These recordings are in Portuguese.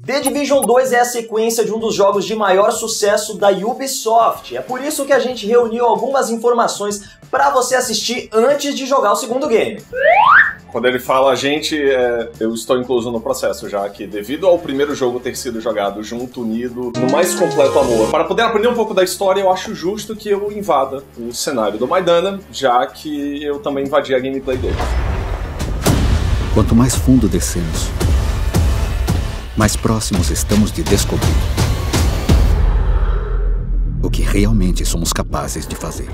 The Division 2 é a sequência de um dos jogos de maior sucesso da Ubisoft. É por isso que a gente reuniu algumas informações para você assistir antes de jogar o segundo game. Quando ele fala a gente, eu estou incluso no processo, já que devido ao primeiro jogo ter sido jogado junto, unido, no mais completo amor, para poder aprender um pouco da história, eu acho justo que eu invada o cenário do Maidana, já que eu também invadi a gameplay dele. Quanto mais fundo descemos, mais próximos estamos de descobrir o que realmente somos capazes de fazer.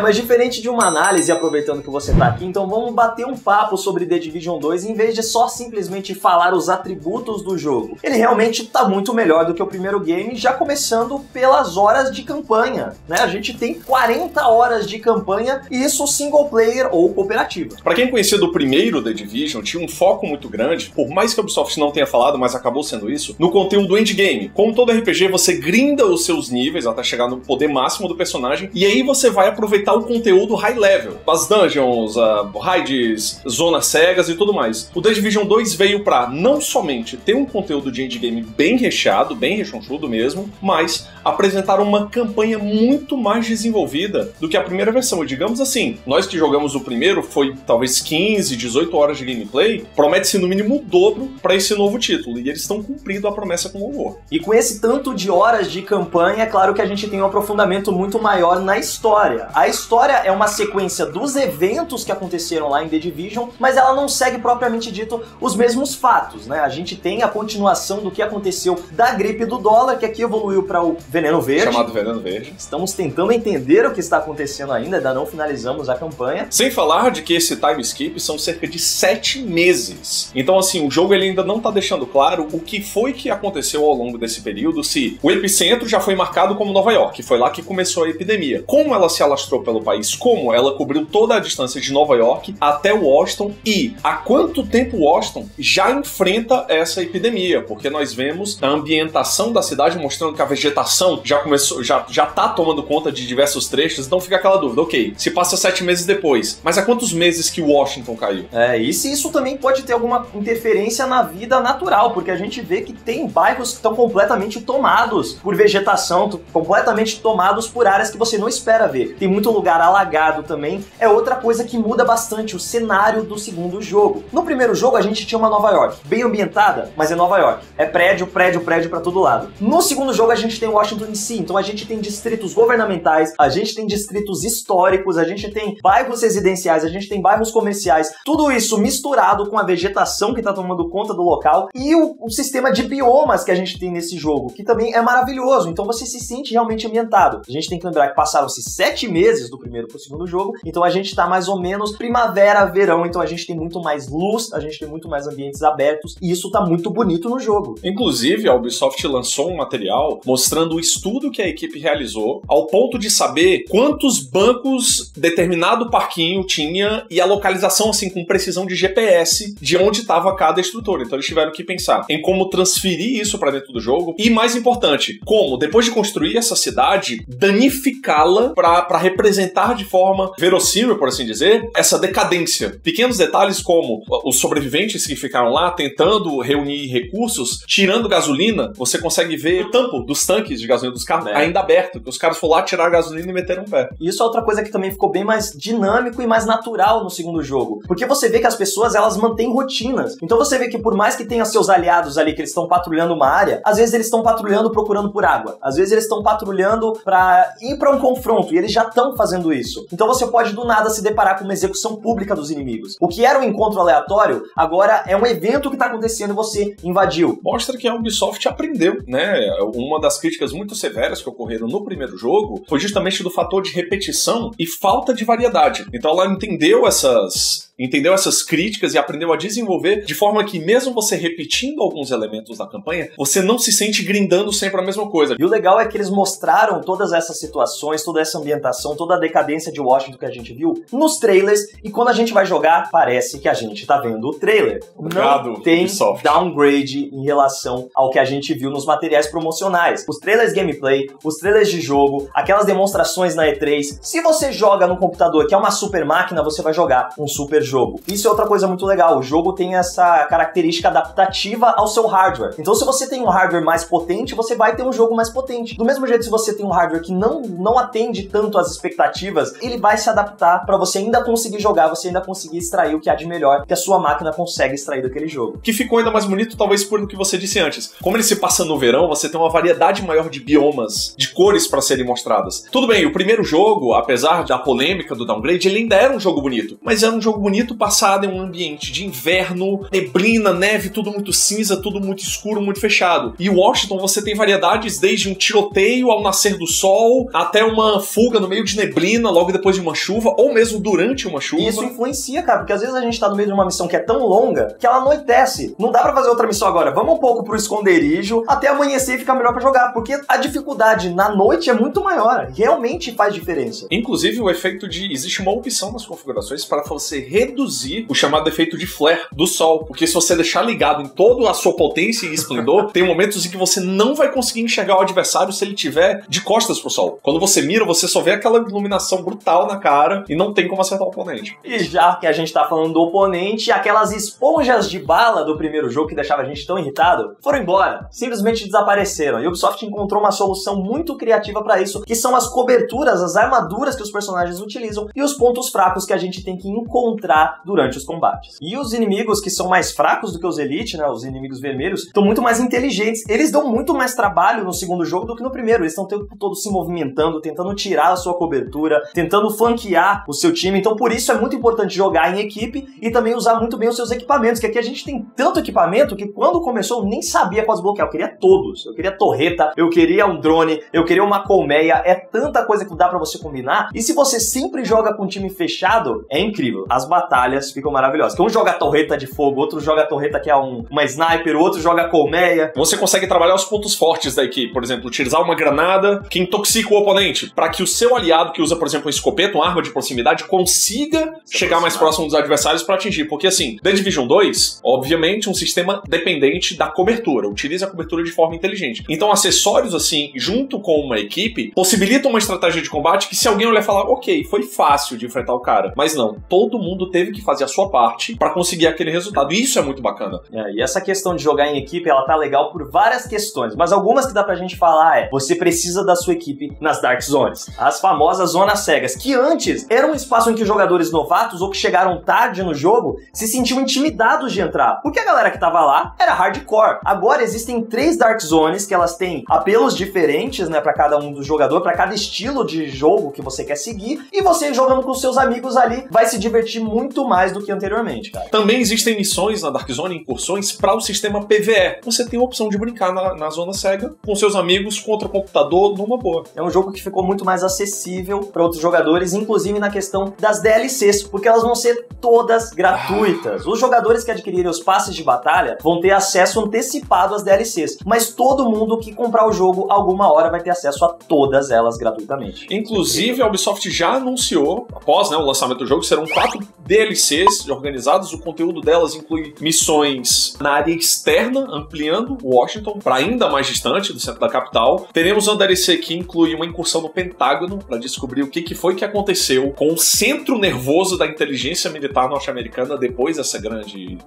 Mas diferente de uma análise, aproveitando que você tá aqui, então vamos bater um papo sobre The Division 2 em vez de só simplesmente falar os atributos do jogo. Ele realmente tá muito melhor do que o primeiro game, já começando pelas horas de campanha, né? A gente tem 40 horas de campanha e isso single player ou cooperativo. Pra quem conhecia do primeiro The Division, tinha um foco muito grande, por mais que a Ubisoft não tenha falado, mas acabou sendo isso, no conteúdo endgame. Como todo RPG, você grinda os seus níveis até chegar no poder máximo do personagem, e aí você vai aproveitar o conteúdo high level, as dungeons, raids, zonas cegas e tudo mais. O The Division 2 veio pra não somente ter um conteúdo de endgame bem recheado, bem rechonchudo mesmo, mas apresentar uma campanha muito mais desenvolvida do que a primeira versão. E digamos assim, nós que jogamos o primeiro, foi talvez 15, 18 horas de gameplay, promete-se no mínimo o dobro pra esse novo título, e eles estão cumprindo a promessa com louvor. E com esse tanto de horas de campanha, é claro que a gente tem um aprofundamento muito maior na história. A história é uma sequência dos eventos que aconteceram lá em The Division, mas ela não segue propriamente dito os mesmos fatos, né? A gente tem a continuação do que aconteceu da gripe do dólar, que aqui evoluiu para o veneno verde. Chamado veneno verde. Estamos tentando entender o que está acontecendo ainda não finalizamos a campanha. Sem falar de que esse time skip são cerca de 7 meses. Então assim, o jogo ele ainda não tá deixando claro o que foi que aconteceu ao longo desse período, se o epicentro já foi marcado como Nova York, foi lá que começou a epidemia. Como ela se alastrou pelo país, como ela cobriu toda a distância de Nova York até Washington e há quanto tempo Washington já enfrenta essa epidemia, porque nós vemos a ambientação da cidade mostrando que a vegetação já começou, já tá tomando conta de diversos trechos, então fica aquela dúvida, ok, se passa 7 meses depois, mas há quantos meses que Washington caiu? E se isso também pode ter alguma interferência na vida natural, porque a gente vê que tem bairros que estão completamente tomados por vegetação, completamente tomados por áreas que você não espera ver. Tem muito lugar alagado também, é outra coisa que muda bastante o cenário do segundo jogo. No primeiro jogo a gente tinha uma Nova York, bem ambientada, mas é Nova York. É prédio, prédio, prédio pra todo lado. No segundo jogo a gente tem Washington DC, então a gente tem distritos governamentais, a gente tem distritos históricos, a gente tem bairros residenciais, a gente tem bairros comerciais, tudo isso misturado com a vegetação que tá tomando conta do local e o sistema de biomas que a gente tem nesse jogo, que também é maravilhoso, então você se sente realmente ambientado. A gente tem que lembrar que passaram-se 7 meses do primeiro pro segundo jogo, então a gente tá mais ou menos primavera, verão, então a gente tem muito mais luz, a gente tem muito mais ambientes abertos, e isso tá muito bonito no jogo. Inclusive, a Ubisoft lançou um material mostrando o estudo que a equipe realizou, ao ponto de saber quantos bancos determinado parquinho tinha e a localização, assim, com precisão de GPS, de onde estava cada estrutura. Então eles tiveram que pensar em como transferir isso para dentro do jogo, e mais importante, como, depois de construir essa cidade, danificá-la para representar de forma verossímil, por assim dizer, essa decadência. Pequenos detalhes como os sobreviventes que ficaram lá tentando reunir recursos, tirando gasolina, você consegue ver o tampo dos tanques de gasolina dos carros ainda aberto, que os caras foram lá tirar a gasolina e meteram o pé. Isso é outra coisa que também ficou bem mais dinâmico e mais natural no segundo jogo, porque você vê que as pessoas, elas mantêm rotinas. Então você vê que por mais que tenha seus aliados ali, que eles estão patrulhando uma área, às vezes eles estão patrulhando procurando por água, às vezes eles estão patrulhando pra ir pra um confronto, e eles já estão fazendo isso. Então você pode do nada se deparar com uma execução pública dos inimigos. O que era um encontro aleatório, agora é um evento que tá acontecendo e você invadiu. Mostra que a Ubisoft aprendeu, né? Uma das críticas muito severas que ocorreram no primeiro jogo foi justamente do fator de repetição e falta de variedade. Então ela entendeu essas críticas e aprendeu a desenvolver de forma que, mesmo você repetindo alguns elementos da campanha, você não se sente grindando sempre a mesma coisa. E o legal é que eles mostraram todas essas situações, toda essa ambientação, toda a decadência de Washington que a gente viu nos trailers, e quando a gente vai jogar, parece que a gente tá vendo o trailer. Obrigado, não tem Ubisoft. downgrade em relação ao que a gente viu nos materiais promocionais. Os trailers gameplay, os trailers de jogo, aquelas demonstrações na E3. Se você joga no computador, que é uma super máquina, você vai jogar um super jogo. jogo. Isso é outra coisa muito legal. O jogo tem essa característica adaptativa ao seu hardware. Então, se você tem um hardware mais potente, você vai ter um jogo mais potente. Do mesmo jeito, se você tem um hardware que não atende tanto às expectativas, ele vai se adaptar para você ainda conseguir jogar, você ainda conseguir extrair o que há de melhor que a sua máquina consegue extrair daquele jogo. Que ficou ainda mais bonito, talvez por o que você disse antes. Como ele se passa no verão, você tem uma variedade maior de biomas, de cores para serem mostradas. Tudo bem, o primeiro jogo, apesar da polêmica do downgrade, ele ainda era um jogo bonito. Mas era um jogo bonito passado em um ambiente de inverno, neblina, neve, tudo muito cinza, tudo muito escuro, muito fechado. E Washington você tem variedades desde um tiroteio ao nascer do sol, até uma fuga no meio de neblina, logo depois de uma chuva, ou mesmo durante uma chuva. E isso influencia, cara, porque às vezes a gente tá no meio de uma missão que é tão longa que ela anoitece. Não dá pra fazer outra missão agora. Vamos um pouco pro esconderijo até amanhecer e ficar melhor pra jogar, porque a dificuldade na noite é muito maior. Realmente faz diferença. Inclusive, o efeito de... Existe uma opção nas configurações para você reduzir o chamado efeito de flare do sol, porque se você deixar ligado em toda a sua potência e esplendor, tem momentos em que você não vai conseguir enxergar o adversário se ele tiver de costas pro sol. Quando você mira, você só vê aquela iluminação brutal na cara e não tem como acertar o oponente. E já que a gente tá falando do oponente, aquelas esponjas de bala do primeiro jogo que deixava a gente tão irritado, foram embora, simplesmente desapareceram. E a Ubisoft encontrou uma solução muito criativa pra isso, que são as coberturas, as armaduras que os personagens utilizam e os pontos fracos que a gente tem que encontrar durante os combates. E os inimigos que são mais fracos do que os Elite, né, os inimigos vermelhos, estão muito mais inteligentes. Eles dão muito mais trabalho no segundo jogo do que no primeiro. Eles estão o tempo todo se movimentando, tentando tirar a sua cobertura, tentando flanquear o seu time. Então por isso é muito importante jogar em equipe e também usar muito bem os seus equipamentos, que aqui a gente tem tanto equipamento que quando começou eu nem sabia quase bloquear. Eu queria todos. Eu queria torreta, eu queria um drone, eu queria uma colmeia. É tanta coisa que dá pra você combinar. E se você sempre joga com um time fechado, é incrível. As batalhas ficam maravilhosas. Um joga a torreta de fogo, outro joga a torreta que é uma sniper, o outro joga a colmeia. Você consegue trabalhar os pontos fortes da equipe. Por exemplo, utilizar uma granada que intoxica o oponente, para que o seu aliado que usa, por exemplo, uma escopeta, uma arma de proximidade, consiga chegar mais próximo dos adversários para atingir. Porque assim, The Division 2, obviamente, um sistema dependente da cobertura. Utiliza a cobertura de forma inteligente. Então, acessórios assim, junto com uma equipe, possibilitam uma estratégia de combate que se alguém olhar e falar, ok, foi fácil de enfrentar o cara. Mas não, todo mundo teve que fazer a sua parte para conseguir aquele resultado. E isso é muito bacana. E essa questão de jogar em equipe, ela tá legal por várias questões. Mas algumas que dá pra gente falar você precisa da sua equipe nas Dark Zones. As famosas zonas cegas, que antes era um espaço em que jogadores novatos ou que chegaram tarde no jogo se sentiam intimidados de entrar. Porque a galera que tava lá era hardcore. Agora existem 3 Dark Zones que elas têm apelos diferentes, né, pra cada um do jogador, pra cada estilo de jogo que você quer seguir. E você jogando com seus amigos ali vai se divertir muito mais do que anteriormente, cara. Também existem missões na Dark Zone, incursões, para o sistema PvE. Você tem a opção de brincar na zona cega com seus amigos contra o computador numa boa. É um jogo que ficou muito mais acessível para outros jogadores, inclusive na questão das DLCs, porque elas vão ser todas gratuitas. Os jogadores que adquirirem os passes de batalha vão ter acesso antecipado às DLCs, mas todo mundo que comprar o jogo alguma hora vai ter acesso a todas elas gratuitamente. Inclusive, a Ubisoft já anunciou, após o lançamento do jogo, serão 4 DLCs organizadas. O conteúdo delas inclui missões na área externa, ampliando Washington para ainda mais distante do centro da capital. Teremos uma DLC que inclui uma incursão no Pentágono para descobrir o que foi que aconteceu com o centro nervoso da inteligência militar norte-americana depois dessa grande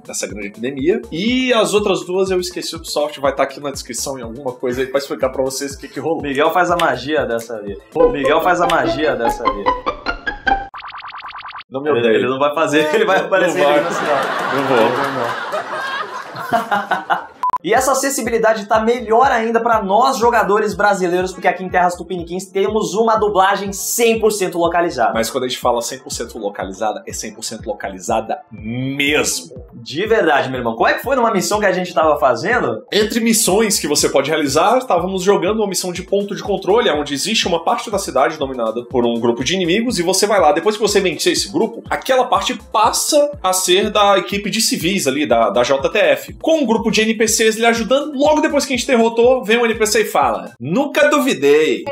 epidemia. E as outras duas eu esqueci, o Ubisoft vai estar aqui na descrição em alguma coisa aí para explicar para vocês o que rolou. Miguel faz a magia dessa vez. Não me odeio. Ele não vai fazer, ele vai aparecer ali no final. Não vou. E essa acessibilidade tá melhor ainda para nós jogadores brasileiros, porque aqui em Terras Tupiniquins temos uma dublagem 100% localizada. Mas quando a gente fala 100% localizada, é 100% localizada mesmo. De verdade, meu irmão. Qual é que foi numa missão que a gente tava fazendo? Entre missões que você pode realizar, estávamos jogando uma missão de ponto de controle, onde existe uma parte da cidade dominada por um grupo de inimigos, e você vai lá. Depois que você vencer esse grupo, aquela parte passa a ser da equipe de civis ali, da JTF. Com um grupo de NPCs lhe ajudando, logo depois que a gente derrotou, vem um NPC e fala: nunca duvidei.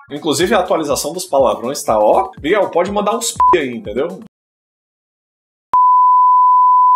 Inclusive a atualização dos palavrões tá, Miguel, pode mandar uns p aí, entendeu?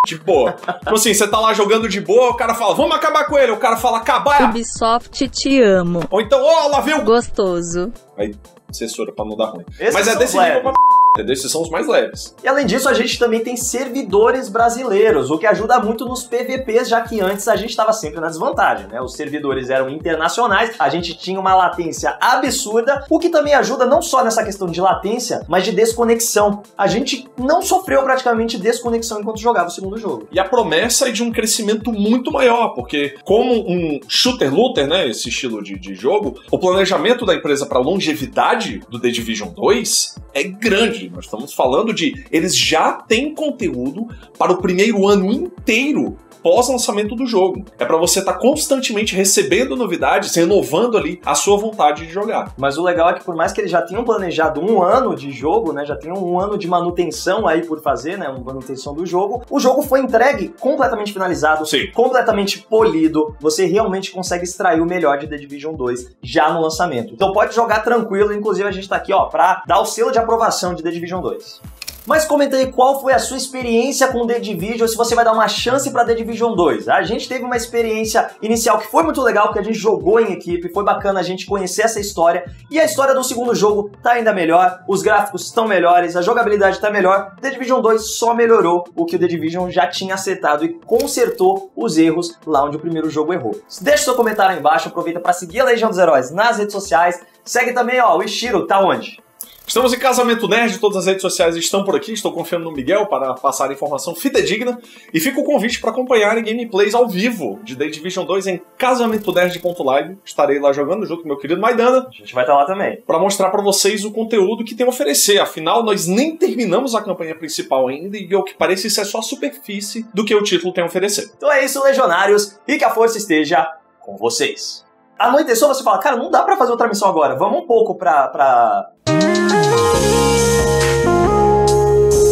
De boa. Tipo assim, você tá lá jogando de boa, o cara fala, vamos acabar com ele. O cara fala, acabar. Ubisoft, te amo. Ou então, lá veio... Gostoso. Aí, censura pra não dar ruim. Esses mas é desse nível nível pra... entendeu? Esses são os mais leves. E além disso, a gente também tem servidores brasileiros, o que ajuda muito nos PVPs, já que antes a gente estava sempre na desvantagem, né? Os servidores eram internacionais, a gente tinha uma latência absurda, o que também ajuda não só nessa questão de latência, mas de desconexão. A gente não sofreu praticamente desconexão enquanto jogava o segundo jogo. E a promessa é de um crescimento muito maior, porque como um shooter-looter, né, esse estilo de jogo, o planejamento da empresa para a longevidade do The Division 2 é grande. Nós estamos falando de... Eles já têm conteúdo para o primeiro ano inteiro pós-lançamento do jogo. É pra você estar constantemente recebendo novidades, renovando ali a sua vontade de jogar. Mas o legal é que por mais que eles já tenham planejado um ano de jogo, né, já tenham um ano de manutenção aí por fazer, né, uma manutenção do jogo, o jogo foi entregue completamente finalizado, Sim. completamente polido. Você realmente consegue extrair o melhor de The Division 2 já no lançamento. Então pode jogar tranquilo, inclusive a gente tá aqui, ó, pra dar o selo de aprovação de The Division 2. Mas comenta aí qual foi a sua experiência com The Division, se você vai dar uma chance pra The Division 2. A gente teve uma experiência inicial que foi muito legal, porque a gente jogou em equipe, foi bacana a gente conhecer essa história, e a história do segundo jogo tá ainda melhor, os gráficos estão melhores, a jogabilidade tá melhor. The Division 2 só melhorou o que o The Division já tinha acertado e consertou os erros lá onde o primeiro jogo errou. Deixa seu comentário aí embaixo, aproveita pra seguir a Legião dos Heróis nas redes sociais, segue também, ó, o Ishiro, tá onde? Estamos em Casamento Nerd, todas as redes sociais estão por aqui, estou confiando no Miguel para passar informação fidedigna, e fica o convite para acompanharem gameplays ao vivo de The Division 2 em casamentonerd.live. Estarei lá jogando junto com meu querido Maidana. A gente vai estar lá também. Para mostrar para vocês o conteúdo que tem a oferecer. Afinal, nós nem terminamos a campanha principal ainda, e ao que parece isso é só a superfície do que o título tem a oferecer. Então é isso, Legionários, e que a força esteja com vocês. Anoiteceu, você fala, cara, não dá pra fazer outra missão agora, vamos um pouco pra...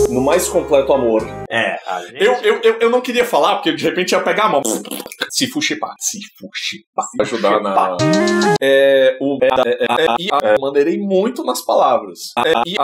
No mais completo amor. É, a gente... Eu não queria falar, porque de repente ia pegar a mão. Se fuxipar. Ajudar na... Maneirei muito nas palavras.